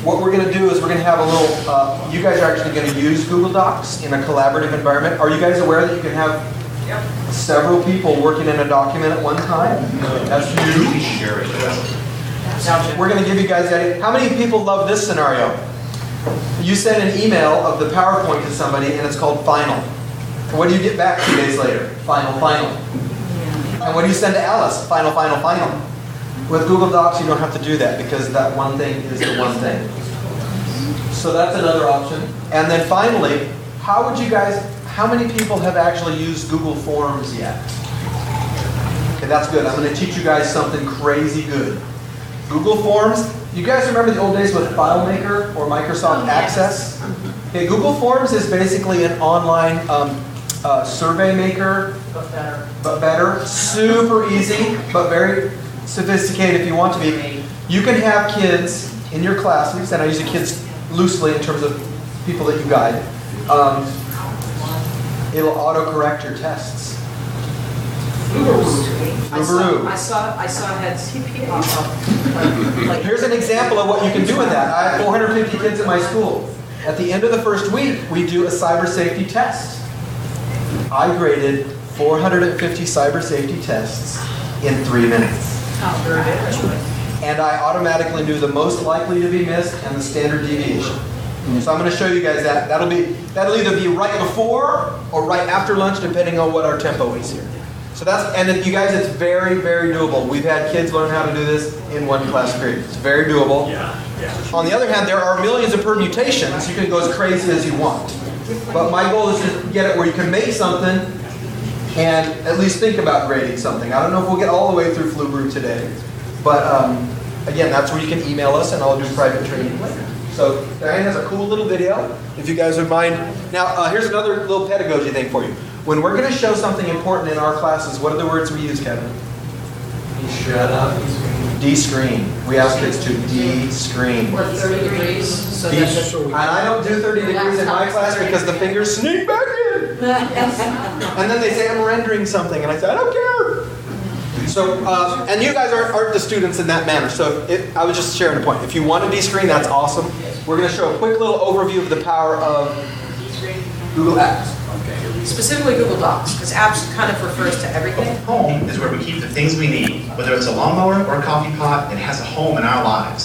what we're going to do is we're going to have a little, you guys are actually going to use Google Docs in a collaborative environment. Are you guys aware that you can have several people working in a document at one time? That's huge. We're going to give you guys that. How many people love this scenario? You send an email of the PowerPoint to somebody and it's called final. What do you get back 2 days later? Final. And what do you send to Alice? Final. With Google Docs, you don't have to do that because that one thing is the one thing. So that's another option. And then finally, how many people have actually used Google Forms yet? Okay, that's good. I'm going to teach you guys something crazy good. Google Forms, you guys remember the old days with FileMaker or Microsoft Access? Okay, Google Forms is basically an online survey maker, but better. Super easy, but very sophisticated if you want to be. You can have kids in your classes, and I use the kids loosely in terms of people that you guide. It'll autocorrect your tests. I saw it had CPA. Here's an example of what you can do with that. I have 450 kids in my school. At the end of the first week, we do a cyber safety test. I graded 450 cyber safety tests in 3 minutes. And I automatically knew the most likely to be missed and the standard deviation. So I'm going to show you guys that. That'll either be right before or right after lunch, depending on what our tempo is here. So and you guys, it's very, very doable. We've had kids learn how to do this in one class period. It's very doable. On the other hand, there are millions of permutations. You can go as crazy as you want. But my goal is to get it where you can make something and at least think about grading something. I don't know if we'll get all the way through Flubru today. But again, that's where you can email us and I'll do private training later. So Diane has a cool little video, if you guys would mind. Now, here's another little pedagogy thing for you. When we're going to show something important in our classes, what are the words we use, Kevin? Shut up. De-screen. We ask kids to de-screen. Or 30 degrees. So And I don't do 30 degrees in my class because the fingers sneak back in. And then they say I'm rendering something, and I say, I don't care. So, and you guys aren't the students in that manner. So I was just sharing a point. If you want to de-screen, that's awesome. We're going to show a quick little overview of the power of Google Apps. specifically Google Docs, because apps kind of refers to everything. Home is where we keep the things we need. Whether it's a lawnmower or a coffee pot, it has a home in our lives.